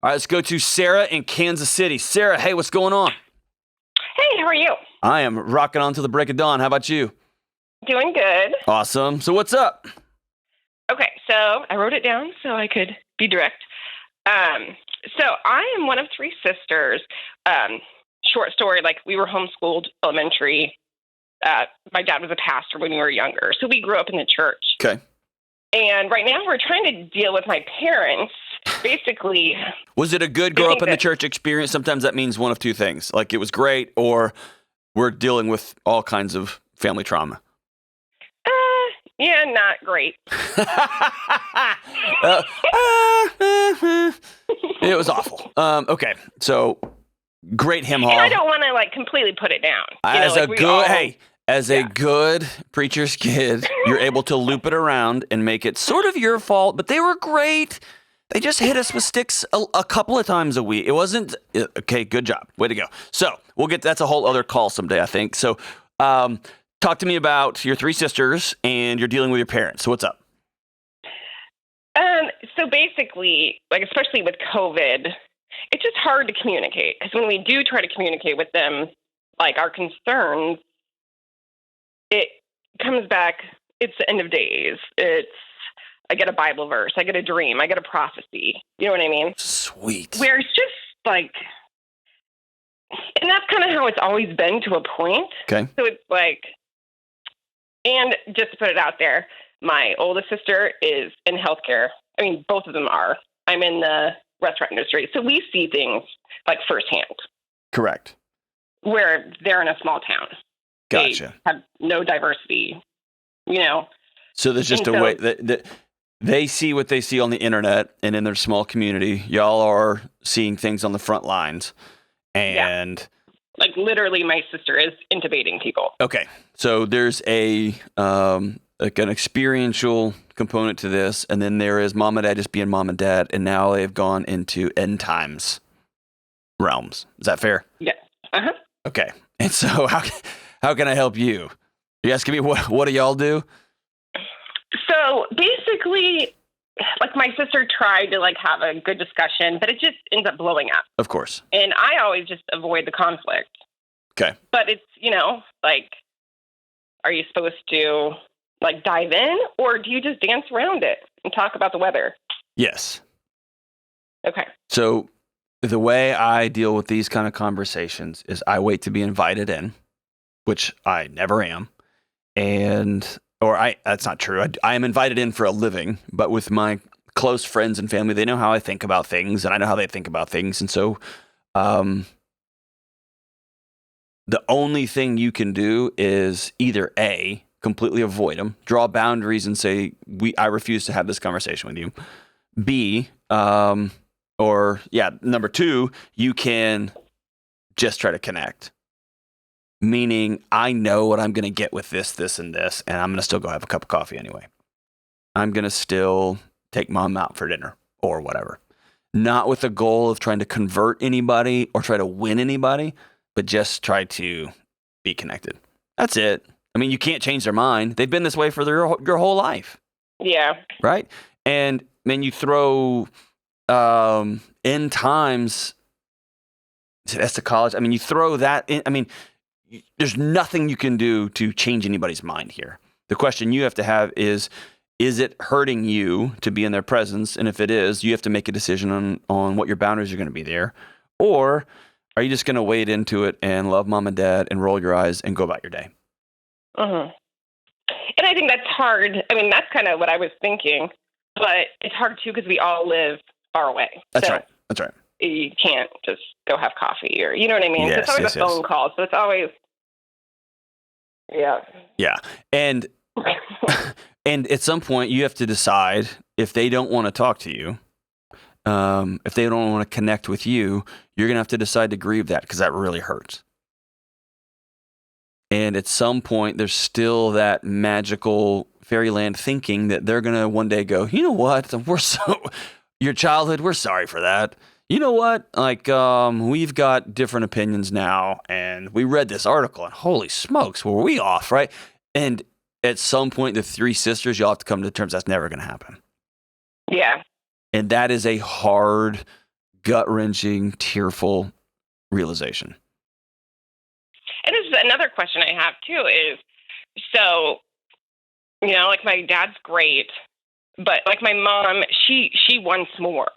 All right, let's go to Sarah in Kansas City. Sarah, hey, what's going on? Hey, how are you? I am rocking on till the break of dawn. How about you? Doing good. Awesome. So what's up? Okay, so I wrote it down so I could be direct. So I am one of three sisters. Short story, like we were homeschooled elementary. My dad was a pastor when we were younger, so we grew up in the church. Okay. And right now we're trying to deal with my parents. Basically, was it a good grow up in the church experience? Sometimes that means one of two things. Like it was great, or we're dealing with all kinds of family trauma. Yeah, not great. It was awful. Okay, so great hymn hall. And I don't want to like completely put it down. As a good preacher's kid, you're able to loop it around and make it sort of your fault, but they were great. They just hit us with sticks a couple of times a week. It wasn't, okay, good job. Way to go. So that's a whole other call someday, I think. So talk to me about your three sisters and you're dealing with your parents. So what's up? So basically, like especially with COVID, it's just hard to communicate because when we do try to communicate with them, like our concerns, it comes back, it's the end of days. I get a Bible verse, I get a dream, I get a prophecy. You know what I mean? Sweet. Where it's just like, and that's kind of how it's always been to a point. Okay. So it's like, and just to put it out there, my oldest sister is in healthcare. I mean, both of them are. I'm in the restaurant industry. So we see things like firsthand. Correct. Where they're in a small town. Gotcha. They have no diversity, you know. So there's just a way that they see what they see on the internet and in their small community. Y'all are seeing things on the front lines. And like literally my sister is intubating people. Okay. So there's like an experiential component to this, and then there is mom and dad just being mom and dad, and now they've gone into end times realms. Is that fair? Yeah. Uh-huh. Okay. And so how can I help you? You asking me what do y'all do? So basically, like my sister tried to like have a good discussion, but it just ends up blowing up. Of course. And I always just avoid the conflict. Okay. But it's, like, are you supposed to like dive in or do you just dance around it and talk about the weather? Yes. Okay. So the way I deal with these kind of conversations is I wait to be invited in, which I never am. That's not true. I am invited in for a living, but with my close friends and family, they know how I think about things and I know how they think about things. And so, the only thing you can do is either A, completely avoid them, draw boundaries and say, I refuse to have this conversation with you. B, number two, you can just try to connect. Meaning, I know what I'm going to get with this, and this, and I'm going to still go have a cup of coffee anyway. I'm going to still take mom out for dinner or whatever. Not with the goal of trying to convert anybody or try to win anybody, but just try to be connected. That's it. I mean, you can't change their mind. They've been this way for your whole life. Yeah. Right? And then you throw end times, that's to college. I mean, you throw that in. I mean, there's nothing you can do to change anybody's mind here. The question you have to have is it hurting you to be in their presence? And if it is, you have to make a decision on what your boundaries are going to be there. Or are you just going to wade into it and love mom and dad and roll your eyes and go about your day? Uh-huh. And I think that's hard. I mean, that's kind of what I was thinking. But it's hard, too, because we all live far away. That's right. You can't just go have coffee or, you know what I mean? Yes, it's always a phone call. So it's always, yeah. Yeah. And at some point, you have to decide if they don't want to talk to you, if they don't want to connect with you, you're going to have to decide to grieve that because that really hurts. And at some point, there's still that magical fairyland thinking that they're going to one day go, you know what? Your childhood, we're sorry for that. You know what? Like, we've got different opinions now, and we read this article, and holy smokes, were we off, right? And at some point, the three sisters, you'll have to come to terms that's never going to happen. Yeah. And that is a hard gut-wrenching, tearful realization. And this is another question I have too is, so, like my dad's great, but like my mom, she wants more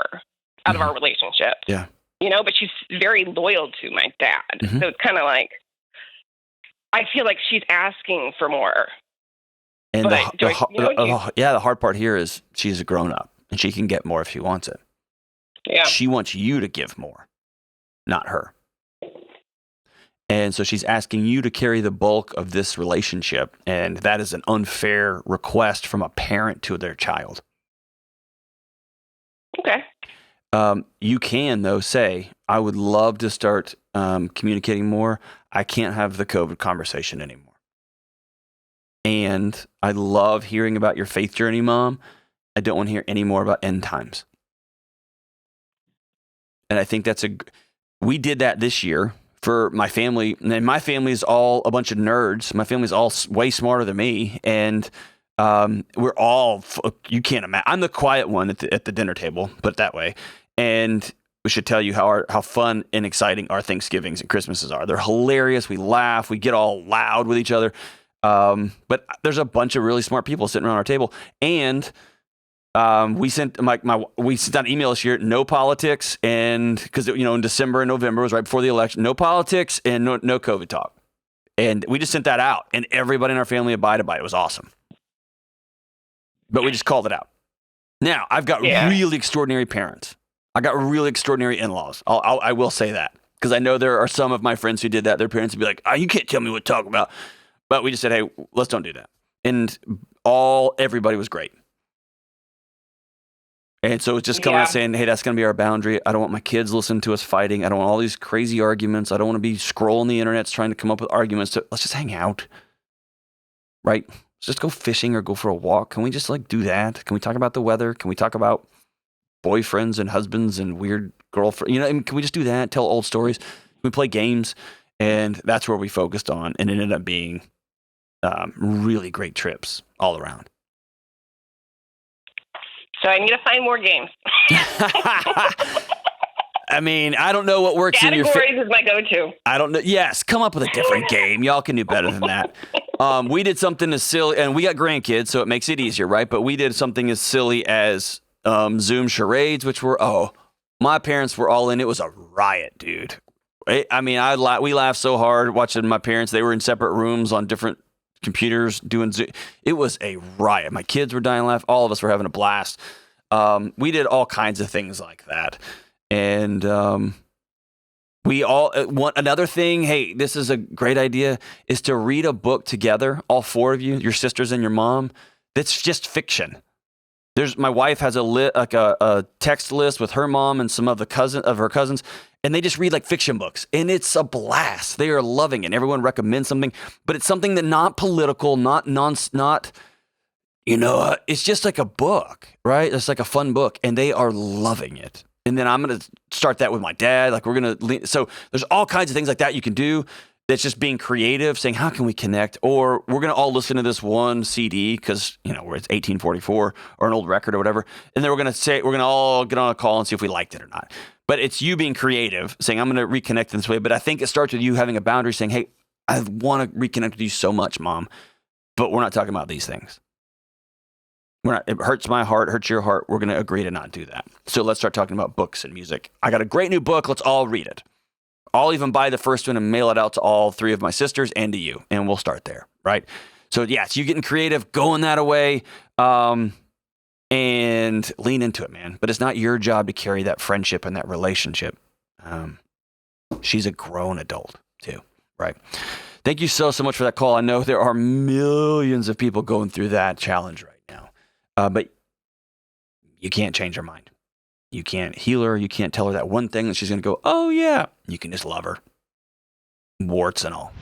out of our relationship. Yeah. But she's very loyal to my dad. Mm-hmm. So it's kind of like, I feel like she's asking for more. And the hard part here is she's a grown up and she can get more if she wants it. Yeah. She wants you to give more, not her. And so she's asking you to carry the bulk of this relationship. And that is an unfair request from a parent to their child. Okay. You can, though, say, I would love to start communicating more. I can't have the COVID conversation anymore. And I love hearing about your faith journey, Mom. I don't want to hear any more about end times. And I think we did that this year for my family. And my family is all a bunch of nerds. My family's all way smarter than me. And we're all, you can't imagine. I'm the quiet one at the dinner table, put it that way. And we should tell you how fun and exciting our Thanksgivings and Christmases are. They're hilarious. We laugh. We get all loud with each other. But there's a bunch of really smart people sitting around our table. And we sent we sent out an email this year, no politics. And because, in December and November was right before the election, no politics and no COVID talk. And we just sent that out. And everybody in our family abided by it. It was awesome. But we just called it out. Now, I've got really extraordinary parents. I got really extraordinary in-laws. I will say that. Because I know there are some of my friends who did that. Their parents would be like, you can't tell me what to talk about. But we just said, hey, let's don't do that. And everybody was great. And so it's just coming out saying, hey, that's going to be our boundary. I don't want my kids listening to us fighting. I don't want all these crazy arguments. I don't want to be scrolling the internet trying to come up with arguments. Let's just hang out. Right? Let's just go fishing or go for a walk. Can we just do that? Can we talk about the weather? Can we talk about boyfriends and husbands and weird girlfriends? Can we just do that? Tell old stories? Can we play games? And that's where we focused on. And it ended up being really great trips all around. So I need to find more games. I mean, I don't know what works Categories in your is my go-to. I don't know. Yes, come up with a different game. Y'all can do better than that. We did something as silly, and we got grandkids, so it makes it easier, right? But we did something as silly as Zoom charades, which my parents were all in. It was a riot, dude. We laughed so hard watching my parents. They were in separate rooms on different computers doing Zoom. It was a riot. My kids were dying laugh. All of us were having a blast. We did all kinds of things like that. And we all want another thing. Hey, this is a great idea, is to read a book together, all four of you, your sisters and your mom. That's just fiction. My wife has a text list with her mom and some of her cousins, and they just read fiction books, and it's a blast. They are loving it. Everyone recommends something, but it's something that not political, it's just like a book, right? It's like a fun book, and they are loving it. And then I'm going to start that with my dad. So there's all kinds of things like that you can do. That's just being creative, saying, how can we connect? Or we're going to all listen to this one CD because, where it's 1844 or an old record or whatever. And then we're going to all get on a call and see if we liked it or not. But it's you being creative, saying, I'm going to reconnect in this way. But I think it starts with you having a boundary, saying, hey, I want to reconnect with you so much, Mom, but we're not talking about these things. It hurts my heart, hurts your heart. We're going to agree to not do that. So let's start talking about books and music. I got a great new book. Let's all read it. I'll even buy the first one and mail it out to all three of my sisters and to you. And we'll start there, right? So it's you getting creative, going that away, and lean into it, man. But it's not your job to carry that friendship and that relationship. She's a grown adult too, right? Thank you so much for that call. I know there are millions of people going through that challenge right now. But you can't change her mind. You can't heal her. You can't tell her that one thing that she's going to go, oh, yeah. You can just love her. Warts and all.